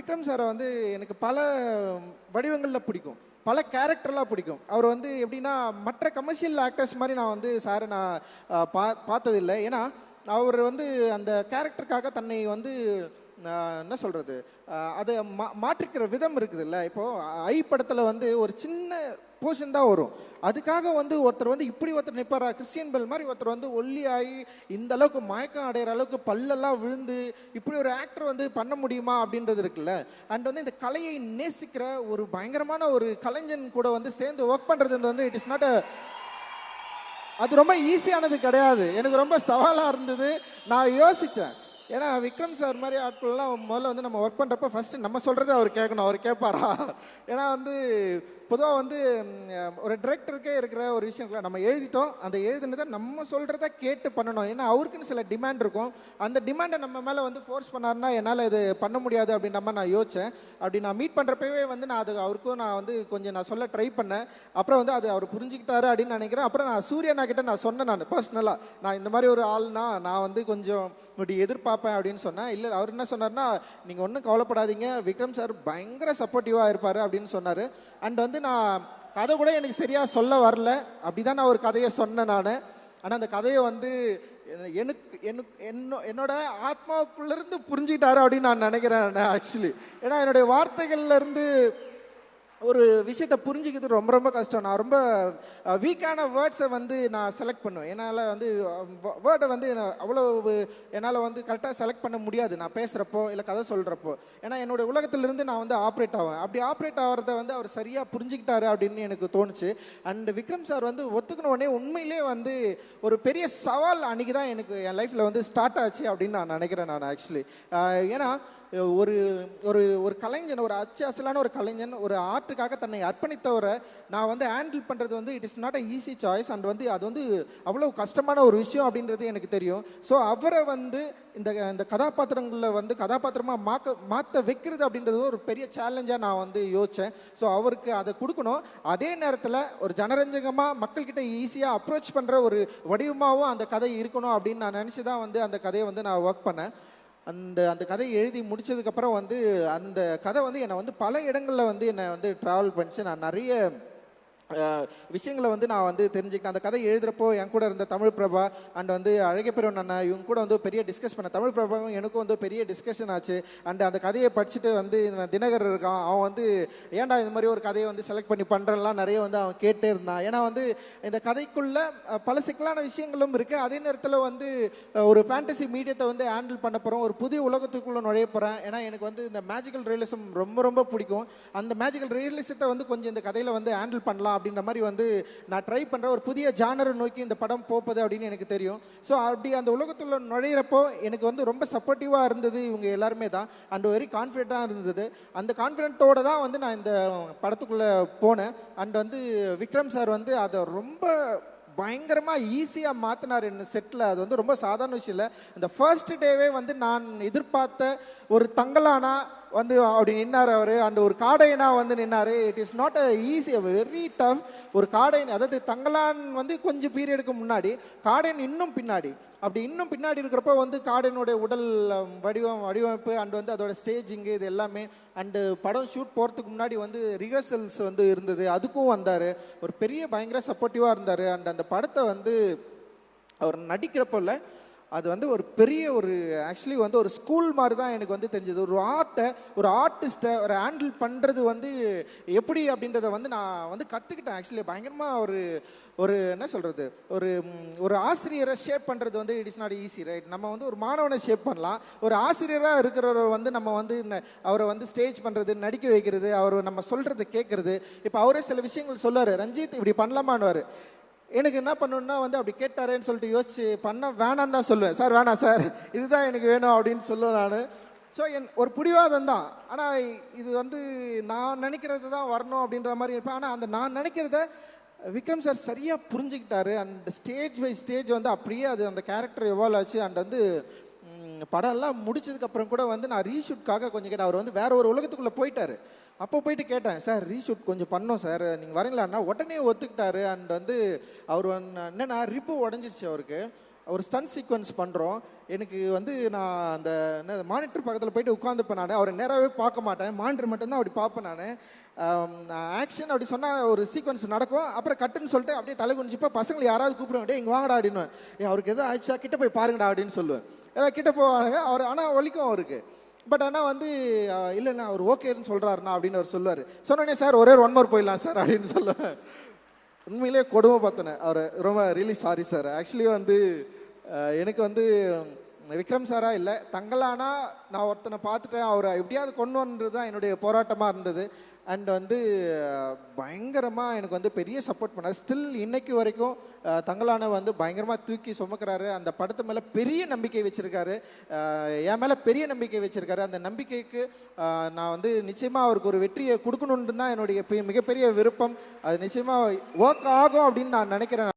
விக்ரம் சாரை வந்து எனக்கு பல வடிவங்களில் பிடிக்கும், பல கேரக்டர்லாம் பிடிக்கும். அவர் வந்து எப்படின்னா மற்ற கமர்ஷியல் ஆக்டர்ஸ் மாதிரி நான் வந்து சாரை நான் பார்த்ததில்லை. ஏன்னா அவர் வந்து அந்த கேரக்டருக்காக தன்னை வந்து என்ன சொல்கிறது, அதை மாற்றிக்கிற விதம் இருக்குதுல்ல. இப்போது ஐ படத்தில் வந்து ஒரு சின்ன போர்ஷன் தான் வரும், அதுக்காக வந்து ஒருத்தர் வந்து இப்படி ஒருத்தர் நிற்பாரா, கிறிஸ்டியன் பெல் மாதிரி ஒருத்தர் வந்து ஒல்லி ஆகி இந்த அளவுக்கு மயக்கம் அடைகிற அளவுக்கு பல்லெல்லாம் விழுந்து இப்படி ஒரு ஆக்டர் வந்து பண்ண முடியுமா அப்படின்றது இருக்குல்ல. அண்ட் வந்து இந்த கலையை நேசிக்கிற ஒரு பயங்கரமான ஒரு கலைஞன் கூட வந்து சேர்ந்து ஒர்க் பண்ணுறது வந்து இட் இஸ் நாட் அது ரொம்ப ஈஸியானது கிடையாது. எனக்கு ரொம்ப சவாலாக இருந்தது. நான் யோசித்தேன், ஏன்னா விக்ரம் சார் மாதிரி ஆட்கள்லாம் முதல்ல வந்து நம்ம ஒர்க் பண்ணுறப்ப ஃபஸ்ட்டு நம்ம சொல்கிறத அவர் கேட்கணும், அவர் கேட்பாரா. ஏன்னா வந்து பொதுவாக வந்து ஒரு டிரெக்டருக்கே இருக்கிற ஒரு விஷயம் நம்ம எழுதிட்டோம், அந்த எழுதுனதை நம்ம சொல்கிறத கேட்டு பண்ணணும். ஏன்னா அவருக்குன்னு சில டிமாண்ட் இருக்கும், அந்த டிமாண்டை நம்ம மேலே வந்து ஃபோர்ஸ் பண்ணாருன்னா என்னால் இது பண்ண முடியாது அப்படின்ற மாதிரி நான் யோசித்தேன். அப்படி நான் மீட் பண்ணுறப்பவே வந்து நான் அது அவருக்கும் நான் வந்து கொஞ்சம் நான் சொல்ல ட்ரை பண்ணேன். அப்புறம் வந்து அது அவர் புரிஞ்சுக்கிட்டாரு அப்படின்னு நினைக்கிறேன். அப்புறம் நான் சூர்யானா கிட்ட நான் சொன்னேன், நான் பர்சனலாக நான் இந்த மாதிரி ஒரு ஆள்னா நான் வந்து கொஞ்சம் இப்படி எதிர்பார்ப்பேன் அப்படின்னு சொன்னேன். இல்லை அவர் என்ன சொன்னார்னா, நீங்கள் ஒன்றும் கவலைப்படாதீங்க, விக்ரம் சார் பயங்கர சப்போர்ட்டிவாக இருப்பார் அப்படின்னு சொன்னார். அண்ட் வந்து நான் கதை கூட எனக்கு சரியாக சொல்ல வரல, அப்படி தான் நான் ஒரு கதையை சொன்னேன் நான். ஆனால் அந்த கதையை வந்து என்னோட ஆத்மாவுக்குள்ளேருந்து புரிஞ்சுக்கிட்டாரு அப்படின்னு நான் நினைக்கிறேன் ஆக்சுவலி. ஏன்னா என்னுடைய வார்த்தைகள்லேருந்து ஒரு விஷயத்தை புரிஞ்சுக்கிறது ரொம்ப ரொம்ப கஷ்டம். நான் ரொம்ப வீக்கான வேர்ட்ஸை வந்து நான் செலக்ட் பண்ணுவேன். என்னால் வந்து வேர்டை வந்து அவ்வளோ என்னால் வந்து கரெக்டாக செலக்ட் பண்ண முடியாது நான் பேசுகிறப்போ இல்லை கதை சொல்கிறப்போ. ஏன்னா என்னோடய உலகத்திலிருந்து நான் வந்து ஆப்ரேட் ஆவேன். அப்படி ஆப்ரேட் ஆகிறத வந்து அவர் சரியாக புரிஞ்சுக்கிட்டாரு அப்படின்னு எனக்கு தோணுச்சு. அண்ட் விக்ரம் சார் வந்து ஒத்துக்கின உடனே உண்மையிலே வந்து ஒரு பெரிய சவால் அன்றைக்கி தான் எனக்கு என் லைஃப்பில் வந்து ஸ்டார்ட் ஆச்சு அப்படின்னு நான் நினைக்கிறேன் நான் ஆக்சுவலி. ஏன்னா ஒரு ஒரு ஒரு கலைஞன், ஒரு அசலான ஒரு கலைஞன் ஒரு ஆர்ட்டுக்காக தன்னை அர்ப்பணித்தவரை நான் வந்து ஹேண்டில் பண்ணுறது வந்து it is not a easy choice. And வந்து அது வந்து அவ்வளோ கஷ்டமான ஒரு விஷயம் அப்படின்றது எனக்கு தெரியும். ஸோ அவரை வந்து இந்த கதாபாத்திரங்களில் வந்து கதாபாத்திரமாக மாற்ற வைக்கிறது அப்படின்றது ஒரு பெரிய சேலஞ்சாக நான் வந்து யோசித்தேன். ஸோ அவருக்கு அதை கொடுக்கணும், அதே நேரத்தில் ஒரு ஜனரஞ்சகமாக மக்கள்கிட்ட ஈஸியாக அப்ரோச் பண்ணுற ஒரு வடிவமாகவும் அந்த கதை இருக்கணும் அப்படின்னு நான் நினச்சி தான் வந்து அந்த கதையை வந்து நான் ஒர்க் பண்ணேன். அந்த கதையை எழுதி முடிச்சதுக்கப்புறம் வந்து அந்த கதை வந்து என்னை வந்து பல இடங்களில் வந்து என்னை வந்து ட்ராவல் பண்ணிச்சு. நான் நிறைய விஷயங்களை வந்து நான் வந்து தெரிஞ்சுக்கிட்டேன். அந்த கதை எழுதுகிறப்போ என் கூட இருந்த தமிழ் பிரபா அண்ட் வந்து அழகப்பெருவன் அண்ணா இவங்க கூட வந்து பெரிய டிஸ்கஸ் பண்ணேன். தமிழ் பிரபாவும் எனக்கும் வந்து பெரிய டிஸ்கஷன் ஆச்சு. அண்ட் அந்த கதையை படிச்சுட்டு வந்து தினகர் இருக்கான், அவன் வந்து ஏன்டா இந்த மாதிரி ஒரு கதையை வந்து செலக்ட் பண்ணி பண்ணுறலாம் நிறைய வந்து அவன் கேட்டே இருந்தான். ஏன்னா வந்து இந்த கதைக்குள்ளே பல சிக்கலான விஷயங்களும் இருக்குது, அதே நேரத்தில் வந்து ஒரு ஃபேண்டசி மீடியத்தை வந்து ஹேண்டில் பண்ண போகிறோம், ஒரு புதிய உலகத்துக்குள்ளே நுழைய போகிறேன். ஏன்னா எனக்கு வந்து இந்த மேஜிக்கல் ரியலிசம் ரொம்ப ரொம்ப பிடிக்கும். அந்த மேஜிக்கல் ரியலிசத்தை வந்து கொஞ்சம் இந்த கதையில் வந்து ஹேண்டில் பண்ணலாம் அப்படின்ற மாதிரி வந்து நான் ட்ரை பண்ணுறேன். ஒரு புதிய ஜானரை நோக்கி இந்த படம் போகுது அப்படின்னு எனக்கு தெரியும். ஸோ அப்படி அந்த உலகத்தில் நுழையிறப்போ எனக்கு வந்து ரொம்ப சப்போர்ட்டிவாக இருந்தது இவங்க எல்லாருமே தான். அண்ட் வெரி கான்ஃபிடென்ட்டாக இருந்தது. அந்த கான்ஃபிடென்ட்டோடு தான் வந்து நான் இந்த படத்துக்குள்ளே போனேன். அண்ட் வந்து விக்ரம் சார் வந்து அதை ரொம்ப பயங்கரமாக ஈஸியாக மாற்றினார் என்ன செட்டில். அது வந்து ரொம்ப சாதாரண விஷயம் இல்லை. இந்த ஃபர்ஸ்ட் டேவே வந்து நான் எதிர்பார்த்த ஒரு தங்கலானா வந்து அப்படி நின்னார் அவர். அண்ட் ஒரு காடையனா வந்து நின்னார். It is not a easy, very tough. ஒரு காடையன், அதாவது தங்கலான் வந்து கொஞ்சம் பீரியடுக்கு முன்னாடி, காடையன் இன்னும் பின்னாடி. அப்படி இன்னும் பின்னாடி இருக்கிறப்போ வந்து காடையனுடைய உடல் வடிவமைப்பு அண்ட் வந்து அதோட ஸ்டேஜிங்கு இது எல்லாமே அண்டு படம் ஷூட் போகிறதுக்கு முன்னாடி வந்து ரிஹர்சல்ஸ் வந்து இருந்தது, அதுக்கும் வந்தார். ஒரு பெரிய பயங்கர சப்போர்ட்டிவாக இருந்தார். அண்ட் அந்த படத்தை வந்து அவர் நடிக்கிறப்போல அது வந்து ஒரு பெரிய ஒரு ஆக்சுவலி வந்து ஒரு ஸ்கூல் மாதிரி தான் எனக்கு வந்து தெரிஞ்சது. ஒரு ஆர்டிஸ்ட்டை ஒரு ஹேண்டில் பண்ணுறது வந்து எப்படி அப்படின்றத வந்து நான் வந்து கற்றுக்கிட்டேன். ஆக்சுவலி பயங்கரமாக ஒரு என்ன சொல்கிறது, ஒரு ஆசிரியரை ஷேப் பண்ணுறது வந்து it is not easy, right? நம்ம வந்து ஒரு மாணவனை ஷேப் பண்ணலாம், ஒரு ஆசிரியராக இருக்கிறவர் வந்து நம்ம வந்து அவரை வந்து ஸ்டேஜ் பண்ணுறது, நடிக்க வைக்கிறது, அவர் நம்ம சொல்கிறத கேட்குறது. இப்போ அவரே சில விஷயங்கள் சொல்லுவார், ரஞ்சித் இப்படி பண்ணலாமான்னுவார். எனக்கு என்ன பண்ணணுன்னா வந்து அப்படி கேட்டாரேன்னு சொல்லிட்டு யோசிச்சு பண்ண வேணான்னு தான் சொல்லுவேன். சார் வேணாம் சார், இதுதான் எனக்கு வேணும் அப்படின்னு சொல்லுவேன் நான். ஸோ ஒரு பிடிவாதம் தான். ஆனால் இது வந்து நான் நினைக்கிறது தான் வரணும் அப்படின்ற மாதிரி இருப்பேன். ஆனால் அந்த நான் நினைக்கிறத விக்ரம் சார் சரியாக புரிஞ்சுக்கிட்டாரு. அண்ட் ஸ்டேஜ் பை ஸ்டேஜ் வந்து அப்படியே அது அந்த கேரக்டர் எவால்வ் ஆச்சு. அண்ட் வந்து படம்லாம் முடிச்சதுக்கப்புறம் கூட வந்து நான் ரீஷூட்காக கொஞ்சம் கேட்டேன். அவர் வந்து வேற ஒரு உலகத்துக்குள்ளே போயிட்டார். அப்போ போயிட்டு கேட்டேன், சார் ரீஷூட் கொஞ்சம் பண்ணோம் சார், நீங்கள் வரீங்களான்னா உடனே ஒத்துக்கிட்டாரு. அண்ட் வந்து அவர் என்னென்னா ரிப்பு உடஞ்சிருச்சு அவருக்கு. ஒரு ஸ்டன் சீக்வன்ஸ் பண்ணுறோம். எனக்கு வந்து நான் அந்த மானிட்டர் பக்கத்தில் போயிட்டு உட்காந்துப்பேன். நான் அவரை நேராகவே பார்க்க மாட்டேன், மானிட்டர் மட்டும்தான் அப்படி பார்ப்பேன். நான் ஆக்ஷன் அப்படி சொன்னால் ஒரு சீக்வன்ஸ் நடக்கும், அப்புறம் கட்டுன்னு சொல்லிட்டு அப்படியே தலை குனிஞ்சிப்போ பசங்களை யாராவது கூப்பிடுவேன், இங்கே வாங்கடா அப்படின்னு. அவருக்கு எதாவது ஆயிடுச்சா கிட்ட போய் பாருங்கடா அப்படின்னு சொல்லுவேன். ஏதாவது கிட்ட போவாங்க அவர், ஆனால் வலிக்கும் அவருக்கு. பட் ஆனால் வந்து இல்லைண்ணா அவர் ஓகேன்னு சொல்கிறாருண்ணா அப்படின்னு அவர் சொல்லுவார். சொன்னோடனே சார் ஒரே 1 மோர் போயிடலாம் சார் அப்படின்னு சொல்லுவேன். உண்மையிலே கொடுமை பார்த்தனேன் அவர். ரொம்ப ரியலி சாரி சார். ஆக்சுவலி வந்து எனக்கு வந்து விக்ரம் சாரா இல்லை, தங்களானா நான் ஒருத்தனை பார்த்துட்டேன், அவரை எப்படியாவது கொண்டு வந்தது தான் என்னுடைய போராட்டமாக இருந்தது. அண்ட் வந்து பயங்கரமாக எனக்கு வந்து பெரிய சப்போர்ட் பண்ணார். ஸ்டில் இன்னைக்கு வரைக்கும் தங்களான வந்து பயங்கரமாக தூக்கி சுமக்கிறாரு. அந்த படத்து மேலே பெரிய நம்பிக்கை வச்சுருக்காரு, என் மேலே பெரிய நம்பிக்கை வச்சுருக்காரு. அந்த நம்பிக்கைக்கு நான் வந்து நிச்சயமாக அவருக்கு ஒரு வெற்றியை கொடுக்கணுன்னு தான் என்னுடைய மிகப்பெரிய விருப்பம். அது நிச்சயமாக ஒர்க் ஆகும் அப்படின்னு நான் நினைக்கிறேன்.